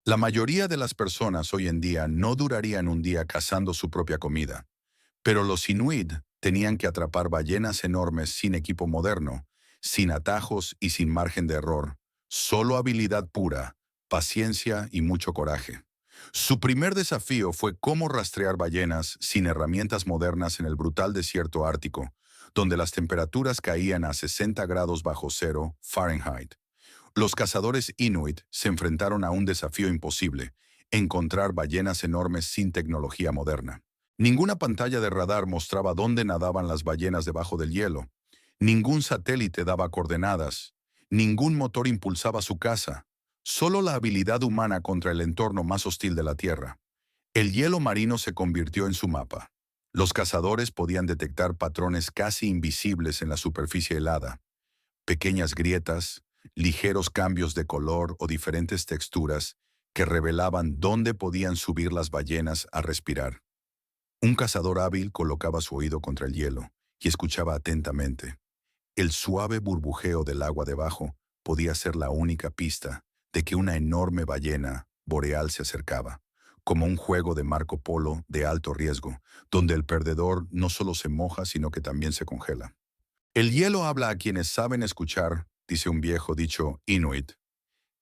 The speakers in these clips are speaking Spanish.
La mayoría de las personas hoy en día no durarían un día cazando su propia comida, pero los Inuit tenían que atrapar ballenas enormes sin equipo moderno, sin atajos y sin margen de error, solo habilidad pura, paciencia y mucho coraje. Su primer desafío fue cómo rastrear ballenas sin herramientas modernas en el brutal desierto ártico, donde las temperaturas caían a 60 grados bajo cero Fahrenheit. Los cazadores Inuit se enfrentaron a un desafío imposible: encontrar ballenas enormes sin tecnología moderna. Ninguna pantalla de radar mostraba dónde nadaban las ballenas debajo del hielo. Ningún satélite daba coordenadas. Ningún motor impulsaba su caza. Solo la habilidad humana contra el entorno más hostil de la Tierra. El hielo marino se convirtió en su mapa. Los cazadores podían detectar patrones casi invisibles en la superficie helada: pequeñas grietas, ligeros cambios de color o diferentes texturas que revelaban dónde podían subir las ballenas a respirar. Un cazador hábil colocaba su oído contra el hielo y escuchaba atentamente. El suave burbujeo del agua debajo podía ser la única pista de que una enorme ballena boreal se acercaba, como un juego de Marco Polo de alto riesgo, donde el perdedor no solo se moja, sino que también se congela. El hielo habla a quienes saben escuchar, dice un viejo dicho Inuit.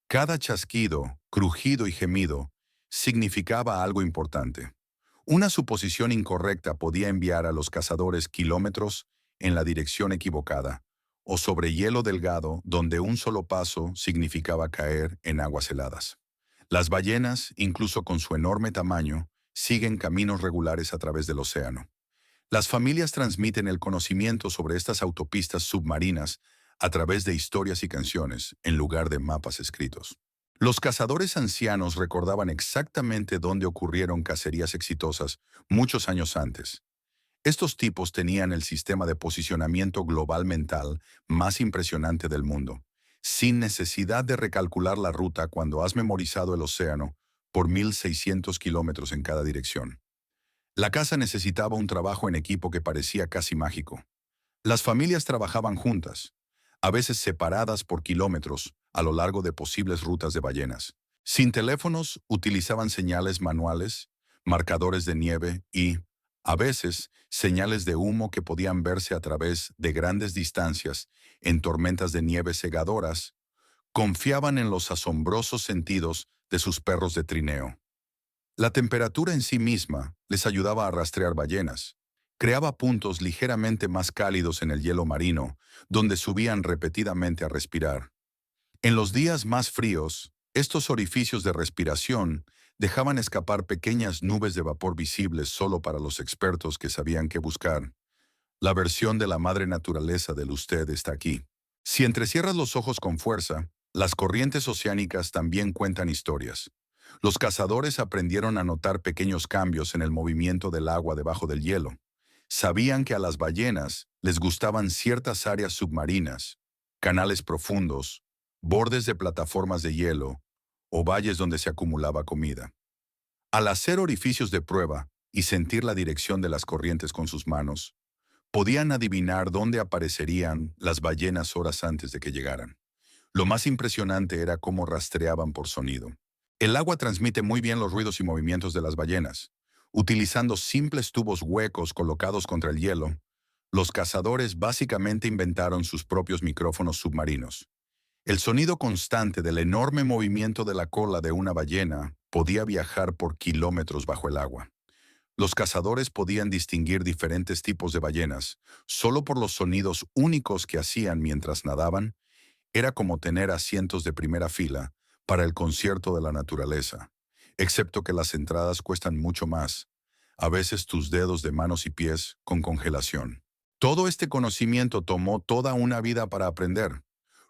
Cada chasquido, crujido y gemido significaba algo importante. Una suposición incorrecta podía enviar a los cazadores kilómetros en la dirección equivocada, o sobre hielo delgado donde un solo paso significaba caer en aguas heladas. Las ballenas, incluso con su enorme tamaño, siguen caminos regulares a través del océano. Las familias transmiten el conocimiento sobre estas autopistas submarinas a través de historias y canciones, en lugar de mapas escritos. Los cazadores ancianos recordaban exactamente dónde ocurrieron cacerías exitosas muchos años antes. Estos tipos tenían el sistema de posicionamiento global mental más impresionante del mundo, sin necesidad de recalcular la ruta cuando has memorizado el océano por 1.600 kilómetros en cada dirección. La casa necesitaba un trabajo en equipo que parecía casi mágico. Las familias trabajaban juntas, a veces separadas por kilómetros a lo largo de posibles rutas de ballenas. Sin teléfonos, utilizaban señales manuales, marcadores de nieve y, a veces, señales de humo que podían verse a través de grandes distancias en tormentas de nieve cegadoras. Confiaban en los asombrosos sentidos de sus perros de trineo. La temperatura en sí misma les ayudaba a rastrear ballenas. Creaba puntos ligeramente más cálidos en el hielo marino, donde subían repetidamente a respirar. En los días más fríos, estos orificios de respiración dejaban escapar pequeñas nubes de vapor visibles solo para los expertos que sabían qué buscar. La versión de la madre naturaleza del usted está aquí. Si entrecierras los ojos con fuerza, las corrientes oceánicas también cuentan historias. Los cazadores aprendieron a notar pequeños cambios en el movimiento del agua debajo del hielo. Sabían que a las ballenas les gustaban ciertas áreas submarinas, canales profundos, bordes de plataformas de hielo o valles donde se acumulaba comida. Al hacer orificios de prueba y sentir la dirección de las corrientes con sus manos, podían adivinar dónde aparecerían las ballenas horas antes de que llegaran. Lo más impresionante era cómo rastreaban por sonido. El agua transmite muy bien los ruidos y movimientos de las ballenas. Utilizando simples tubos huecos colocados contra el hielo, los cazadores básicamente inventaron sus propios micrófonos submarinos. El sonido constante del enorme movimiento de la cola de una ballena podía viajar por kilómetros bajo el agua. Los cazadores podían distinguir diferentes tipos de ballenas solo por los sonidos únicos que hacían mientras nadaban. Era como tener asientos de primera fila para el concierto de la naturaleza, excepto que las entradas cuestan mucho más, a veces tus dedos de manos y pies con congelación. Todo este conocimiento tomó toda una vida para aprender.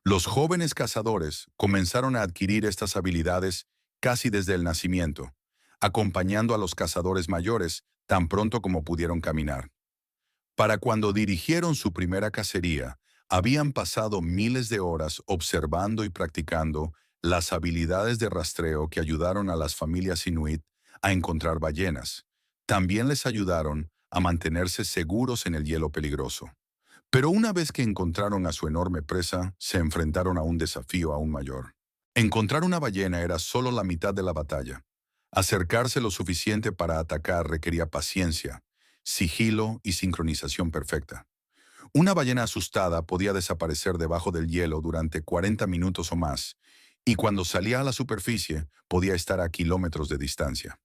Los jóvenes cazadores comenzaron a adquirir estas habilidades casi desde el nacimiento, acompañando a los cazadores mayores tan pronto como pudieron caminar. Para cuando dirigieron su primera cacería, habían pasado miles de horas observando y practicando las habilidades de rastreo que ayudaron a las familias inuit a encontrar ballenas. También les ayudaron a mantenerse seguros en el hielo peligroso. Pero una vez que encontraron a su enorme presa, se enfrentaron a un desafío aún mayor. Encontrar una ballena era solo la mitad de la batalla. Acercarse lo suficiente para atacar requería paciencia, sigilo y sincronización perfecta. Una ballena asustada podía desaparecer debajo del hielo durante 40 minutos o más, y cuando salía a la superficie podía estar a kilómetros de distancia.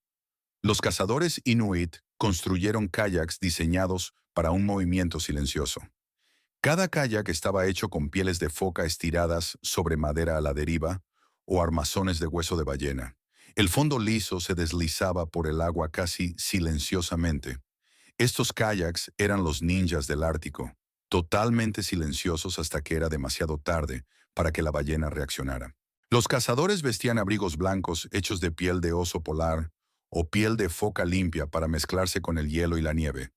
Los cazadores inuit construyeron kayaks diseñados para un movimiento silencioso. Cada kayak estaba hecho con pieles de foca estiradas sobre madera a la deriva o armazones de hueso de ballena. El fondo liso se deslizaba por el agua casi silenciosamente. Estos kayaks eran los ninjas del Ártico, totalmente silenciosos hasta que era demasiado tarde para que la ballena reaccionara. Los cazadores vestían abrigos blancos hechos de piel de oso polar o piel de foca limpia para mezclarse con el hielo y la nieve.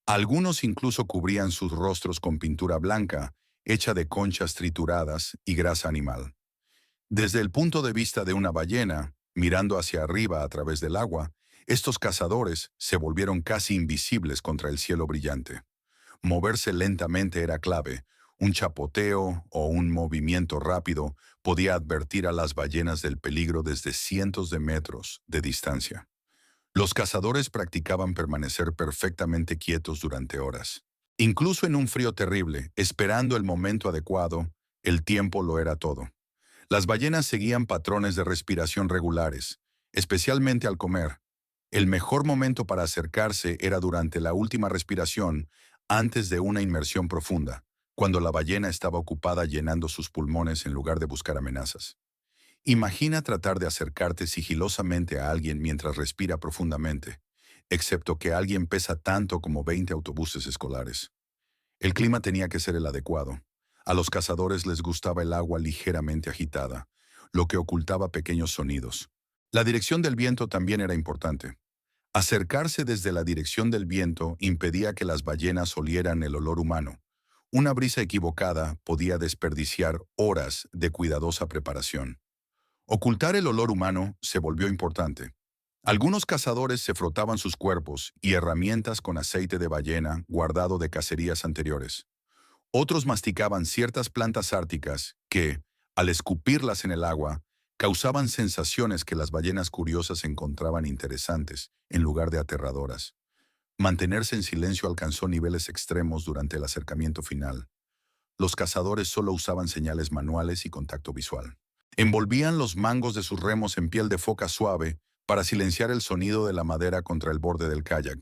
Algunos incluso cubrían sus rostros con pintura blanca, hecha de conchas trituradas y grasa animal. Desde el punto de vista de una ballena, mirando hacia arriba a través del agua, estos cazadores se volvieron casi invisibles contra el cielo brillante. Moverse lentamente era clave. Un chapoteo o un movimiento rápido podía advertir a las ballenas del peligro desde cientos de metros de distancia. Los cazadores practicaban permanecer perfectamente quietos durante horas. Incluso en un frío terrible, esperando el momento adecuado, el tiempo lo era todo. Las ballenas seguían patrones de respiración regulares, especialmente al comer. El mejor momento para acercarse era durante la última respiración, antes de una inmersión profunda, cuando la ballena estaba ocupada llenando sus pulmones en lugar de buscar amenazas. Imagina tratar de acercarte sigilosamente a alguien mientras respira profundamente, excepto que alguien pesa tanto como 20 autobuses escolares. El clima tenía que ser el adecuado. A los cazadores les gustaba el agua ligeramente agitada, lo que ocultaba pequeños sonidos. La dirección del viento también era importante. Acercarse desde la dirección del viento impedía que las ballenas olieran el olor humano. Una brisa equivocada podía desperdiciar horas de cuidadosa preparación. Ocultar el olor humano se volvió importante. Algunos cazadores se frotaban sus cuerpos y herramientas con aceite de ballena guardado de cacerías anteriores. Otros masticaban ciertas plantas árticas que, al escupirlas en el agua, causaban sensaciones que las ballenas curiosas encontraban interesantes en lugar de aterradoras. Mantenerse en silencio alcanzó niveles extremos durante el acercamiento final. Los cazadores solo usaban señales manuales y contacto visual. Envolvían los mangos de sus remos en piel de foca suave para silenciar el sonido de la madera contra el borde del kayak.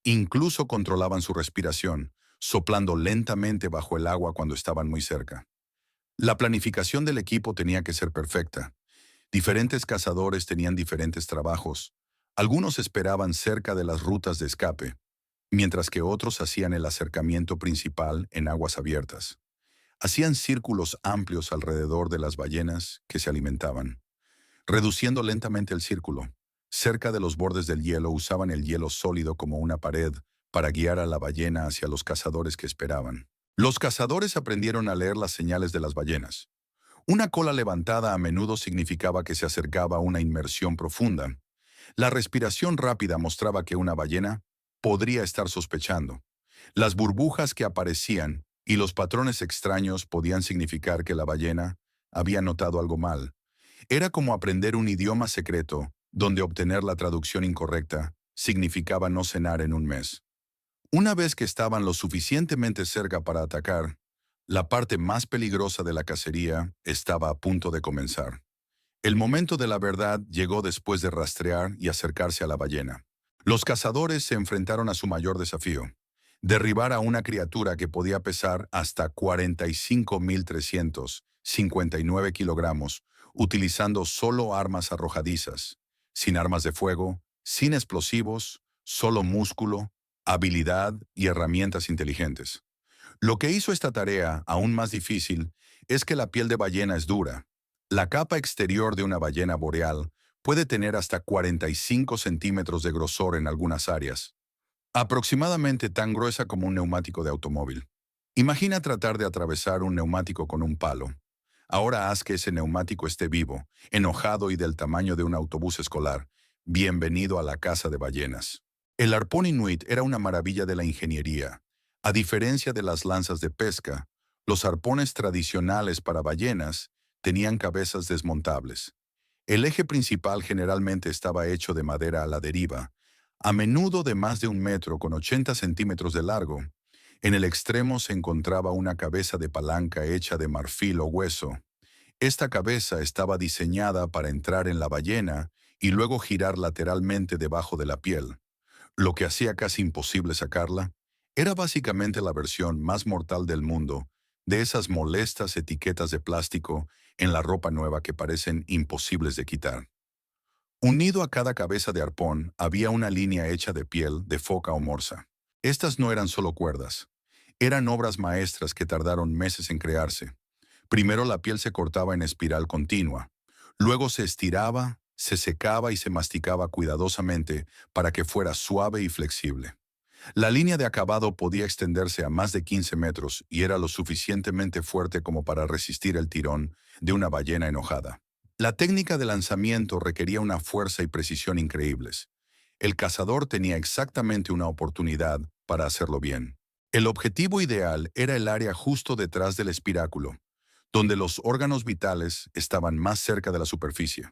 Incluso controlaban su respiración, soplando lentamente bajo el agua cuando estaban muy cerca. La planificación del equipo tenía que ser perfecta. Diferentes cazadores tenían diferentes trabajos. Algunos esperaban cerca de las rutas de escape, mientras que otros hacían el acercamiento principal en aguas abiertas. Hacían círculos amplios alrededor de las ballenas que se alimentaban. Reduciendo lentamente el círculo, cerca de los bordes del hielo usaban el hielo sólido como una pared para guiar a la ballena hacia los cazadores que esperaban. Los cazadores aprendieron a leer las señales de las ballenas. Una cola levantada a menudo significaba que se acercaba a una inmersión profunda. La respiración rápida mostraba que una ballena podría estar sospechando. Las burbujas que aparecían y los patrones extraños podían significar que la ballena había notado algo mal. Era como aprender un idioma secreto, donde obtener la traducción incorrecta significaba no cenar en un mes. Una vez que estaban lo suficientemente cerca para atacar, la parte más peligrosa de la cacería estaba a punto de comenzar. El momento de la verdad llegó después de rastrear y acercarse a la ballena. Los cazadores se enfrentaron a su mayor desafío: derribar a una criatura que podía pesar hasta 45.359 kilogramos, utilizando solo armas arrojadizas, sin armas de fuego, sin explosivos, solo músculo, habilidad y herramientas inteligentes. Lo que hizo esta tarea aún más difícil es que la piel de ballena es dura. La capa exterior de una ballena boreal puede tener hasta 45 centímetros de grosor en algunas áreas, aproximadamente tan gruesa como un neumático de automóvil. Imagina tratar de atravesar un neumático con un palo. Ahora haz que ese neumático esté vivo, enojado y del tamaño de un autobús escolar. Bienvenido a la caza de ballenas. El arpón inuit era una maravilla de la ingeniería. A diferencia de las lanzas de pesca, los arpones tradicionales para ballenas tenían cabezas desmontables. El eje principal generalmente estaba hecho de madera a la deriva, a menudo de más de 1 metro con 80 centímetros de largo. En el extremo se encontraba una cabeza de palanca hecha de marfil o hueso. Esta cabeza estaba diseñada para entrar en la ballena y luego girar lateralmente debajo de la piel, lo que hacía casi imposible sacarla. Era básicamente la versión más mortal del mundo de esas molestas etiquetas de plástico en la ropa nueva que parecen imposibles de quitar. Unido a cada cabeza de arpón había una línea hecha de piel de foca o morsa. Estas no eran solo cuerdas, eran obras maestras que tardaron meses en crearse. Primero la piel se cortaba en espiral continua, luego se estiraba, se secaba y se masticaba cuidadosamente para que fuera suave y flexible. La línea de acabado podía extenderse a más de 15 metros y era lo suficientemente fuerte como para resistir el tirón de una ballena enojada. La técnica de lanzamiento requería una fuerza y precisión increíbles. El cazador tenía exactamente una oportunidad para hacerlo bien. El objetivo ideal era el área justo detrás del espiráculo, donde los órganos vitales estaban más cerca de la superficie.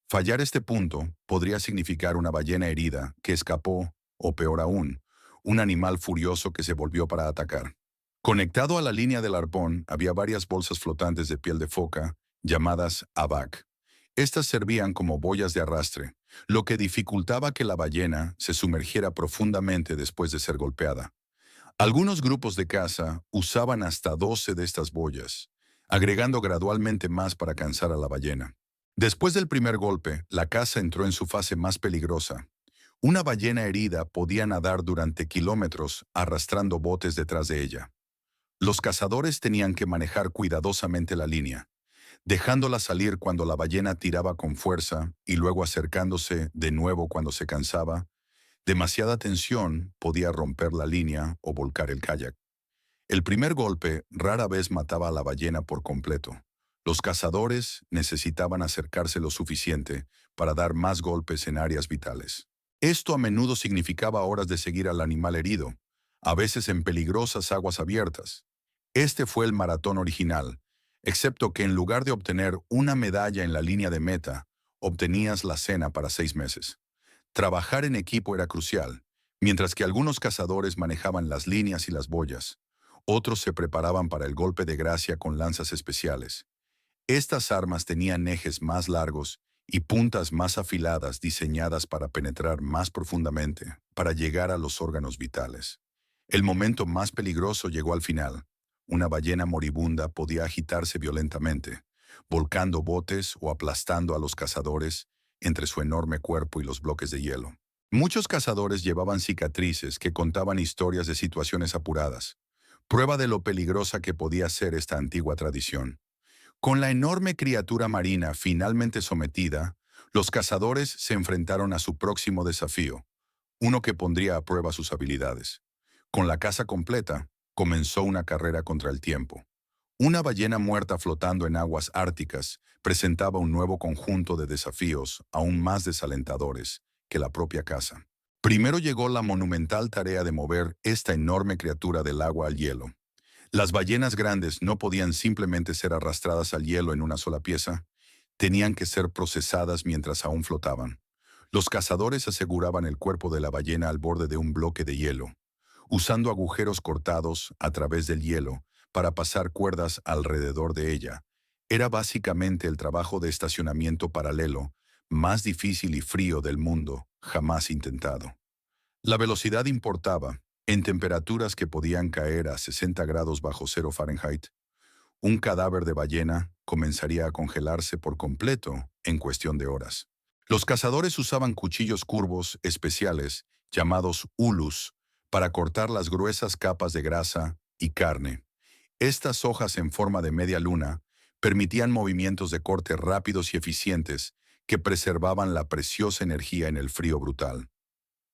Fallar este punto podría significar una ballena herida que escapó, o peor aún, un animal furioso que se volvió para atacar. Conectado a la línea del arpón había varias bolsas flotantes de piel de foca, llamadas abac. Estas servían como boyas de arrastre, lo que dificultaba que la ballena se sumergiera profundamente después de ser golpeada. Algunos grupos de caza usaban hasta 12 de estas boyas, agregando gradualmente más para cansar a la ballena. Después del primer golpe, la caza entró en su fase más peligrosa. Una ballena herida podía nadar durante kilómetros arrastrando botes detrás de ella. Los cazadores tenían que manejar cuidadosamente la línea, dejándola salir cuando la ballena tiraba con fuerza y luego acercándose de nuevo cuando se cansaba. Demasiada tensión podía romper la línea o volcar el kayak. El primer golpe rara vez mataba a la ballena por completo. Los cazadores necesitaban acercarse lo suficiente para dar más golpes en áreas vitales. Esto a menudo significaba horas de seguir al animal herido, a veces en peligrosas aguas abiertas. Este fue el maratón original, excepto que en lugar de obtener una medalla en la línea de meta, obtenías la cena para 6 meses. Trabajar en equipo era crucial. Mientras que algunos cazadores manejaban las líneas y las boyas, otros se preparaban para el golpe de gracia con lanzas especiales. Estas armas tenían ejes más largos y puntas más afiladas diseñadas para penetrar más profundamente, para llegar a los órganos vitales. El momento más peligroso llegó al final. Una ballena moribunda podía agitarse violentamente, volcando botes o aplastando a los cazadores entre su enorme cuerpo y los bloques de hielo. Muchos cazadores llevaban cicatrices que contaban historias de situaciones apuradas, prueba de lo peligrosa que podía ser esta antigua tradición. Con la enorme criatura marina finalmente sometida, los cazadores se enfrentaron a su próximo desafío, uno que pondría a prueba sus habilidades. Con la caza completa, comenzó una carrera contra el tiempo. Una ballena muerta flotando en aguas árticas presentaba un nuevo conjunto de desafíos aún más desalentadores que la propia caza. Primero llegó la monumental tarea de mover esta enorme criatura del agua al hielo. Las ballenas grandes no podían simplemente ser arrastradas al hielo en una sola pieza, tenían que ser procesadas mientras aún flotaban. Los cazadores aseguraban el cuerpo de la ballena al borde de un bloque de hielo, usando agujeros cortados a través del hielo para pasar cuerdas alrededor de ella. Era básicamente el trabajo de estacionamiento paralelo más difícil y frío del mundo jamás intentado. La velocidad importaba. En temperaturas que podían caer a 60 grados bajo cero Fahrenheit, un cadáver de ballena comenzaría a congelarse por completo en cuestión de horas. Los cazadores usaban cuchillos curvos especiales, llamados ulus, para cortar las gruesas capas de grasa y carne. Estas hojas en forma de media luna permitían movimientos de corte rápidos y eficientes que preservaban la preciosa energía en el frío brutal.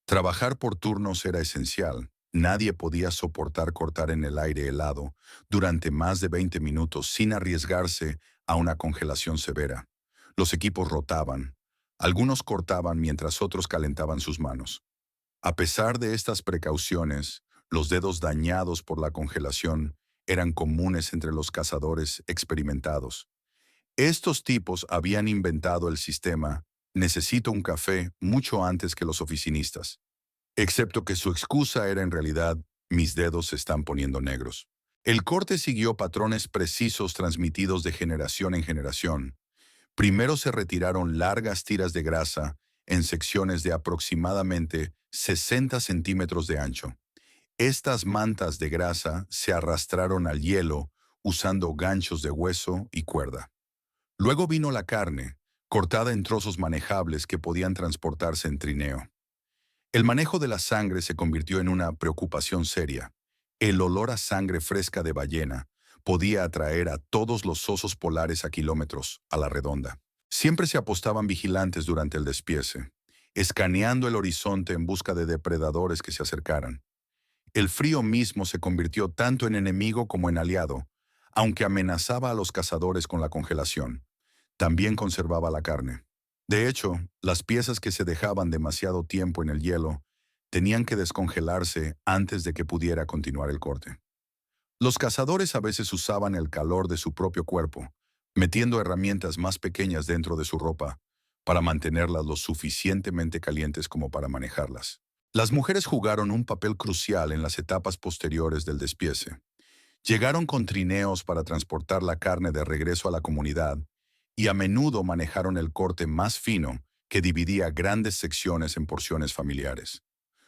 Trabajar por turnos era esencial. Nadie podía soportar cortar en el aire helado durante más de 20 minutos sin arriesgarse a una congelación severa. Los equipos rotaban. Algunos cortaban mientras otros calentaban sus manos. A pesar de estas precauciones, los dedos dañados por la congelación eran comunes entre los cazadores experimentados. Estos tipos habían inventado el sistema "necesito un café" mucho antes que los oficinistas, excepto que su excusa era en realidad "mis dedos se están poniendo negros". El corte siguió patrones precisos transmitidos de generación en generación. Primero se retiraron largas tiras de grasa en secciones de aproximadamente 60 centímetros de ancho. Estas mantas de grasa se arrastraron al hielo usando ganchos de hueso y cuerda. Luego vino la carne, cortada en trozos manejables que podían transportarse en trineo. El manejo de la sangre se convirtió en una preocupación seria. El olor a sangre fresca de ballena podía atraer a todos los osos polares a kilómetros a la redonda. Siempre se apostaban vigilantes durante el despiece, escaneando el horizonte en busca de depredadores que se acercaran. El frío mismo se convirtió tanto en enemigo como en aliado, aunque amenazaba a los cazadores con la congelación. También conservaba la carne. De hecho, las piezas que se dejaban demasiado tiempo en el hielo tenían que descongelarse antes de que pudiera continuar el corte. Los cazadores a veces usaban el calor de su propio cuerpo, metiendo herramientas más pequeñas dentro de su ropa para mantenerlas lo suficientemente calientes como para manejarlas. Las mujeres jugaron un papel crucial en las etapas posteriores del despiece. Llegaron con trineos para transportar la carne de regreso a la comunidad y a menudo manejaron el corte más fino que dividía grandes secciones en porciones familiares.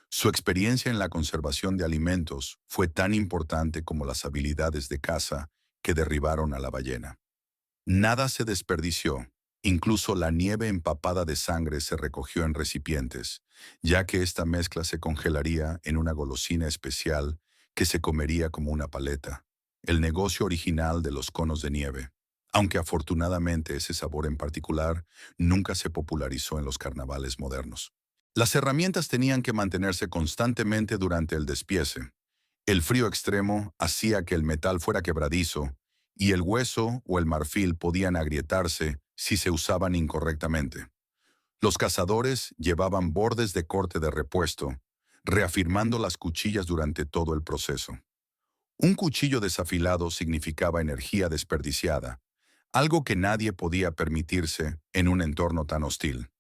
Su experiencia en la conservación de alimentos fue tan importante como las habilidades de caza que derribaron a la ballena. Nada se desperdició, incluso la nieve empapada de sangre se recogió en recipientes, ya que esta mezcla se congelaría en una golosina especial que se comería como una paleta, el negocio original de los conos de nieve, aunque afortunadamente ese sabor en particular nunca se popularizó en los carnavales modernos. Las herramientas tenían que mantenerse constantemente durante el despiece. El frío extremo hacía que el metal fuera quebradizo y el hueso o el marfil podían agrietarse si se usaban incorrectamente. Los cazadores llevaban bordes de corte de repuesto, reafirmando las cuchillas durante todo el proceso. Un cuchillo desafilado significaba energía desperdiciada, algo que nadie podía permitirse en un entorno tan hostil.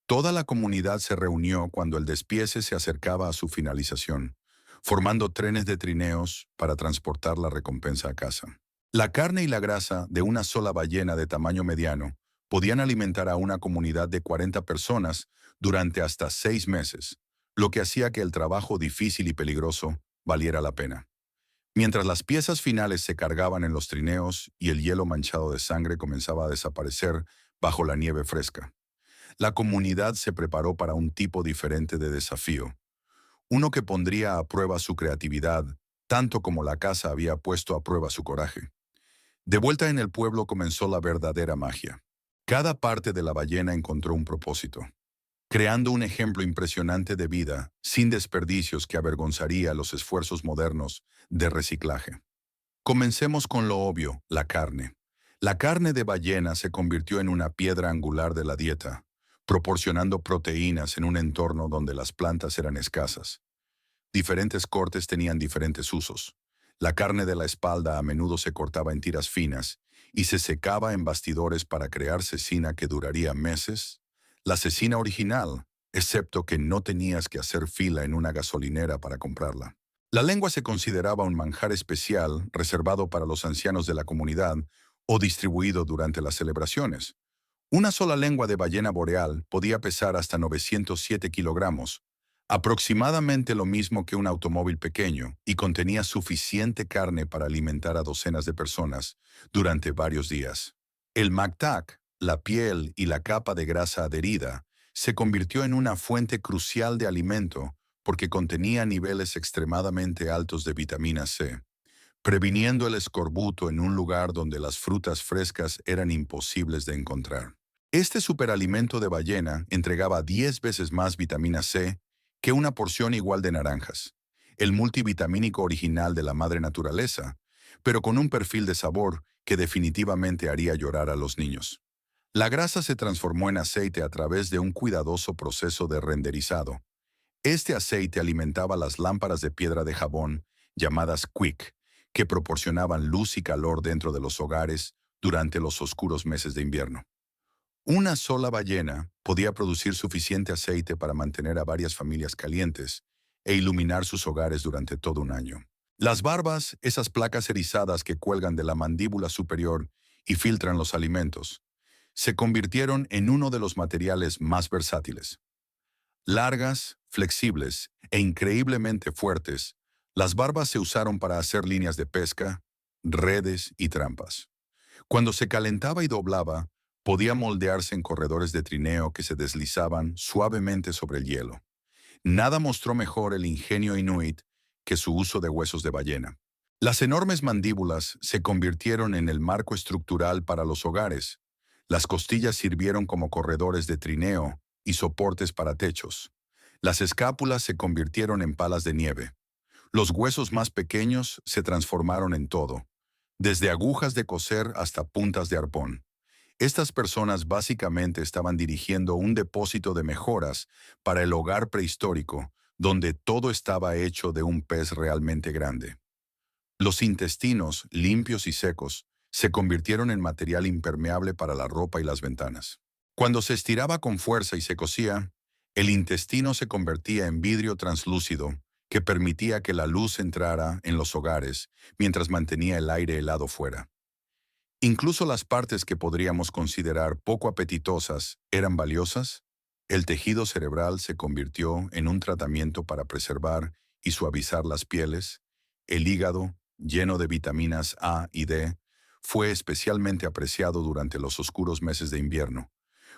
Toda la comunidad se reunió cuando el despiece se acercaba a su finalización, formando trenes de trineos para transportar la recompensa a casa. La carne y la grasa de una sola ballena de tamaño mediano podían alimentar a una comunidad de 40 personas durante hasta 6 meses, lo que hacía que el trabajo difícil y peligroso valiera la pena. Mientras las piezas finales se cargaban en los trineos y el hielo manchado de sangre comenzaba a desaparecer bajo la nieve fresca, la comunidad se preparó para un tipo diferente de desafío, uno que pondría a prueba su creatividad, tanto como la caza había puesto a prueba su coraje. De vuelta en el pueblo comenzó la verdadera magia. Cada parte de la ballena encontró un propósito, creando un ejemplo impresionante de vida, sin desperdicios que avergonzaría los esfuerzos modernos de reciclaje. Comencemos con lo obvio, la carne. La carne de ballena se convirtió en una piedra angular de la dieta, proporcionando proteínas en un entorno donde las plantas eran escasas. Diferentes cortes tenían diferentes usos. La carne de la espalda a menudo se cortaba en tiras finas y se secaba en bastidores para crear cecina que duraría meses. La cecina original, excepto que no tenías que hacer fila en una gasolinera para comprarla. La lengua se consideraba un manjar especial reservado para los ancianos de la comunidad o distribuido durante las celebraciones. Una sola lengua de ballena boreal podía pesar hasta 907 kilogramos, aproximadamente lo mismo que un automóvil pequeño, y contenía suficiente carne para alimentar a docenas de personas durante varios días. El mactac, la piel y la capa de grasa adherida, se convirtió en una fuente crucial de alimento porque contenía niveles extremadamente altos de vitamina C, previniendo el escorbuto en un lugar donde las frutas frescas eran imposibles de encontrar. Este superalimento de ballena entregaba 10 veces más vitamina C que una porción igual de naranjas, el multivitamínico original de la madre naturaleza, pero con un perfil de sabor que definitivamente haría llorar a los niños. La grasa se transformó en aceite a través de un cuidadoso proceso de renderizado. Este aceite alimentaba las lámparas de piedra de jabón, llamadas quick, que proporcionaban luz y calor dentro de los hogares durante los oscuros meses de invierno. Una sola ballena podía producir suficiente aceite para mantener a varias familias calientes e iluminar sus hogares durante todo un año. Las barbas, esas placas erizadas que cuelgan de la mandíbula superior y filtran los alimentos, se convirtieron en uno de los materiales más versátiles. Largas, flexibles e increíblemente fuertes, las barbas se usaron para hacer líneas de pesca, redes y trampas. Cuando se calentaba y doblaba, podía moldearse en corredores de trineo que se deslizaban suavemente sobre el hielo. Nada mostró mejor el ingenio inuit que su uso de huesos de ballena. Las enormes mandíbulas se convirtieron en el marco estructural para los hogares. Las costillas sirvieron como corredores de trineo y soportes para techos. Las escápulas se convirtieron en palas de nieve. Los huesos más pequeños se transformaron en todo, desde agujas de coser hasta puntas de arpón. Estas personas básicamente estaban dirigiendo un depósito de mejoras para el hogar prehistórico, donde todo estaba hecho de un pez realmente grande. Los intestinos, limpios y secos, se convirtieron en material impermeable para la ropa y las ventanas. Cuando se estiraba con fuerza y se cosía, el intestino se convertía en vidrio translúcido que permitía que la luz entrara en los hogares mientras mantenía el aire helado fuera. Incluso las partes que podríamos considerar poco apetitosas eran valiosas. El tejido cerebral se convirtió en un tratamiento para preservar y suavizar las pieles. El hígado, lleno de vitaminas A y D, fue especialmente apreciado durante los oscuros meses de invierno,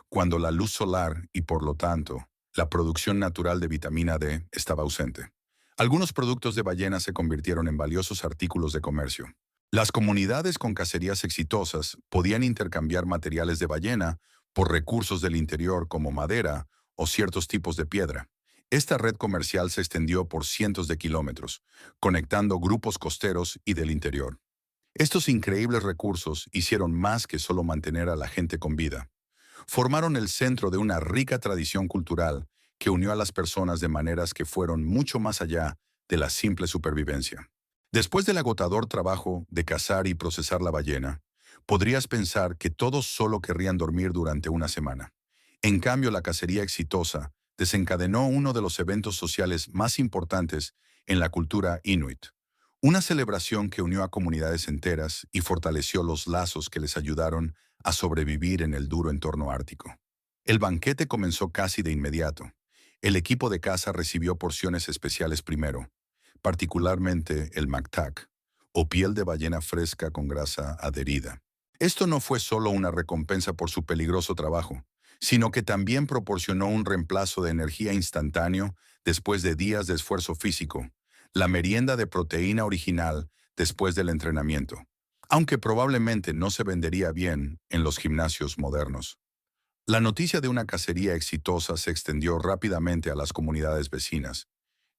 cuando la luz solar y, por lo tanto, la producción natural de vitamina D estaba ausente. Algunos productos de ballena se convirtieron en valiosos artículos de comercio. Las comunidades con cacerías exitosas podían intercambiar materiales de ballena por recursos del interior como madera o ciertos tipos de piedra. Esta red comercial se extendió por cientos de kilómetros, conectando grupos costeros y del interior. Estos increíbles recursos hicieron más que solo mantener a la gente con vida. Formaron el centro de una rica tradición cultural que unió a las personas de maneras que fueron mucho más allá de la simple supervivencia. Después del agotador trabajo de cazar y procesar la ballena, podrías pensar que todos solo querrían dormir durante una semana. En cambio, la cacería exitosa desencadenó uno de los eventos sociales más importantes en la cultura inuit. Una celebración que unió a comunidades enteras y fortaleció los lazos que les ayudaron a sobrevivir en el duro entorno ártico. El banquete comenzó casi de inmediato. El equipo de caza recibió porciones especiales primero, particularmente el mactac, o piel de ballena fresca con grasa adherida. Esto no fue solo una recompensa por su peligroso trabajo, sino que también proporcionó un reemplazo de energía instantáneo después de días de esfuerzo físico, la merienda de proteína original después del entrenamiento, aunque probablemente no se vendería bien en los gimnasios modernos. La noticia de una cacería exitosa se extendió rápidamente a las comunidades vecinas.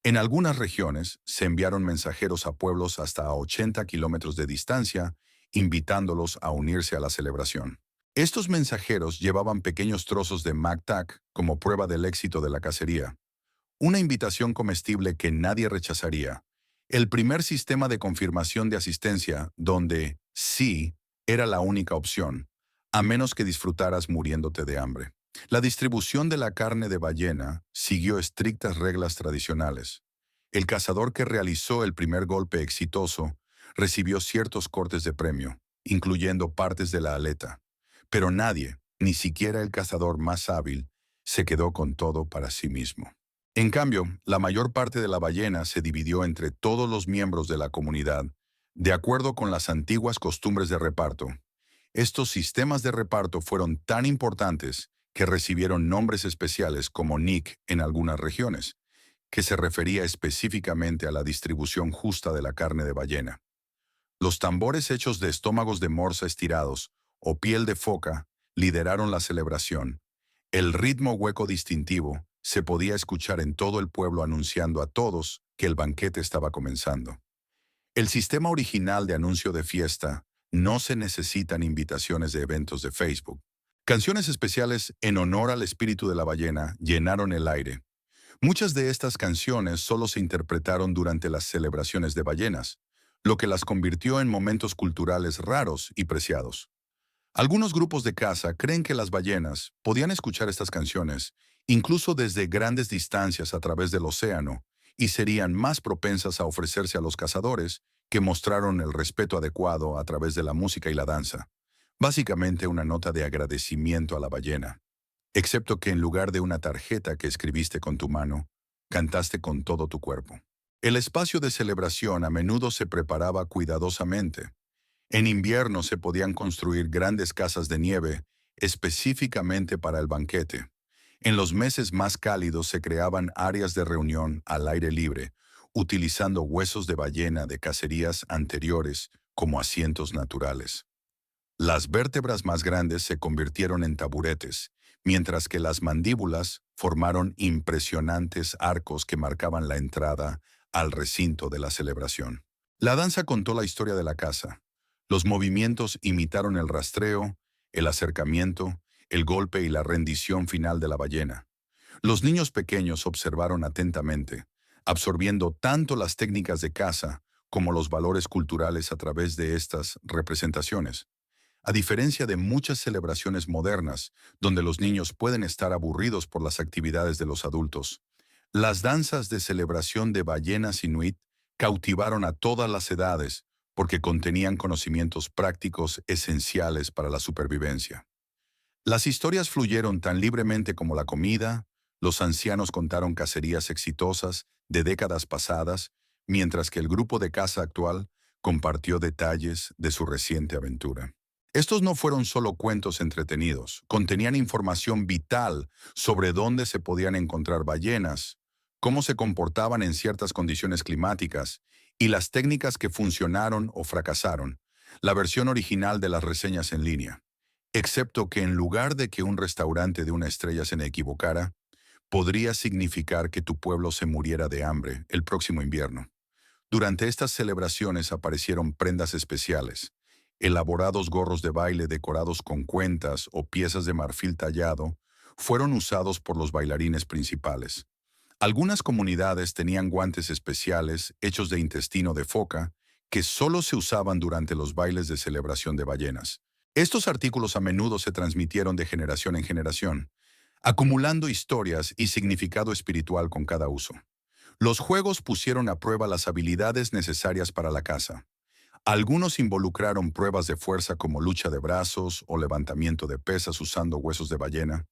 En algunas regiones se enviaron mensajeros a pueblos hasta a 80 kilómetros de distancia, invitándolos a unirse a la celebración. Estos mensajeros llevaban pequeños trozos de mactac como prueba del éxito de la cacería. Una invitación comestible que nadie rechazaría. El primer sistema de confirmación de asistencia donde sí era la única opción, a menos que disfrutaras muriéndote de hambre. La distribución de la carne de ballena siguió estrictas reglas tradicionales. El cazador que realizó el primer golpe exitoso recibió ciertos cortes de premio, incluyendo partes de la aleta. Pero nadie, ni siquiera el cazador más hábil, se quedó con todo para sí mismo. En cambio, la mayor parte de la ballena se dividió entre todos los miembros de la comunidad, de acuerdo con las antiguas costumbres de reparto. Estos sistemas de reparto fueron tan importantes que recibieron nombres especiales como Nick en algunas regiones, que se refería específicamente a la distribución justa de la carne de ballena. Los tambores hechos de estómagos de morsa estirados o piel de foca lideraron la celebración. El ritmo hueco distintivo se podía escuchar en todo el pueblo anunciando a todos que el banquete estaba comenzando. El sistema original de anuncio de fiesta no se necesitan invitaciones de eventos de Facebook. Canciones especiales en honor al espíritu de la ballena llenaron el aire. Muchas de estas canciones solo se interpretaron durante las celebraciones de ballenas, lo que las convirtió en momentos culturales raros y preciados. Algunos grupos de caza creen que las ballenas podían escuchar estas canciones, incluso desde grandes distancias a través del océano, y serían más propensas a ofrecerse a los cazadores, que mostraron el respeto adecuado a través de la música y la danza. Básicamente una nota de agradecimiento a la ballena, excepto que en lugar de una tarjeta que escribiste con tu mano, cantaste con todo tu cuerpo. El espacio de celebración a menudo se preparaba cuidadosamente. En invierno se podían construir grandes casas de nieve específicamente para el banquete. En los meses más cálidos se creaban áreas de reunión al aire libre, utilizando huesos de ballena de cacerías anteriores como asientos naturales. Las vértebras más grandes se convirtieron en taburetes, mientras que las mandíbulas formaron impresionantes arcos que marcaban la entrada al recinto de la celebración. La danza contó la historia de la caza. Los movimientos imitaron el rastreo, el acercamiento, el golpe y la rendición final de la ballena. Los niños pequeños observaron atentamente, absorbiendo tanto las técnicas de caza como los valores culturales a través de estas representaciones. A diferencia de muchas celebraciones modernas, donde los niños pueden estar aburridos por las actividades de los adultos, las danzas de celebración de ballenas inuit cautivaron a todas las edades porque contenían conocimientos prácticos esenciales para la supervivencia. Las historias fluyeron tan libremente como la comida, los ancianos contaron cacerías exitosas de décadas pasadas, mientras que el grupo de caza actual compartió detalles de su reciente aventura. Estos no fueron solo cuentos entretenidos, contenían información vital sobre dónde se podían encontrar ballenas, cómo se comportaban en ciertas condiciones climáticas y las técnicas que funcionaron o fracasaron, la versión original de las reseñas en línea. Excepto que en lugar de que un restaurante de una estrella se equivocara, podría significar que tu pueblo se muriera de hambre el próximo invierno. Durante estas celebraciones aparecieron prendas especiales, elaborados gorros de baile decorados con cuentas o piezas de marfil tallado, fueron usados por los bailarines principales. Algunas comunidades tenían guantes especiales hechos de intestino de foca que solo se usaban durante los bailes de celebración de ballenas. Estos artículos a menudo se transmitieron de generación en generación, acumulando historias y significado espiritual con cada uso. Los juegos pusieron a prueba las habilidades necesarias para la caza. Algunos involucraron pruebas de fuerza como lucha de brazos o levantamiento de pesas usando huesos de ballena.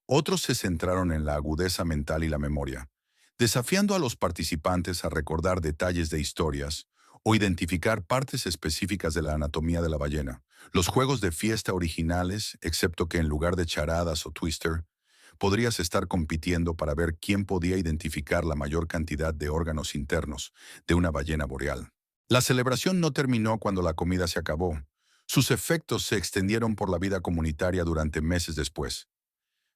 Otros se centraron en la agudeza mental y la memoria, desafiando a los participantes a recordar detalles de historias o identificar partes específicas de la anatomía de la ballena. Los juegos de fiesta originales, excepto que en lugar de charadas o twister, podrías estar compitiendo para ver quién podía identificar la mayor cantidad de órganos internos de una ballena boreal. La celebración no terminó cuando la comida se acabó. Sus efectos se extendieron por la vida comunitaria durante meses después.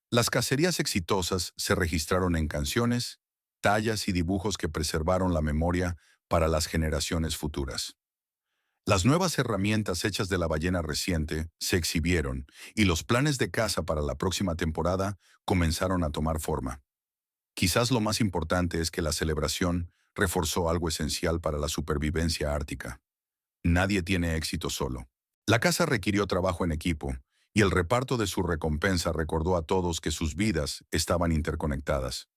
Las cacerías exitosas se registraron en canciones, tallas y dibujos que preservaron la memoria para las generaciones futuras. Las nuevas herramientas hechas de la ballena reciente se exhibieron y los planes de caza para la próxima temporada comenzaron a tomar forma. Quizás lo más importante es que la celebración reforzó algo esencial para la supervivencia ártica. Nadie tiene éxito solo. La caza requirió trabajo en equipo, y el reparto de su recompensa recordó a todos que sus vidas estaban interconectadas.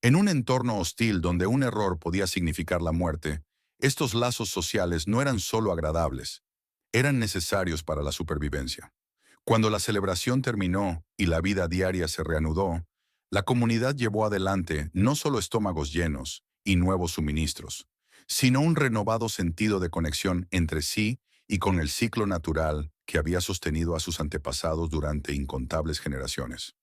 En un entorno hostil donde un error podía significar la muerte, estos lazos sociales no eran solo agradables, eran necesarios para la supervivencia. Cuando la celebración terminó y la vida diaria se reanudó, la comunidad llevó adelante no solo estómagos llenos y nuevos suministros, sino un renovado sentido de conexión entre sí y con el ciclo natural que había sostenido a sus antepasados durante incontables generaciones.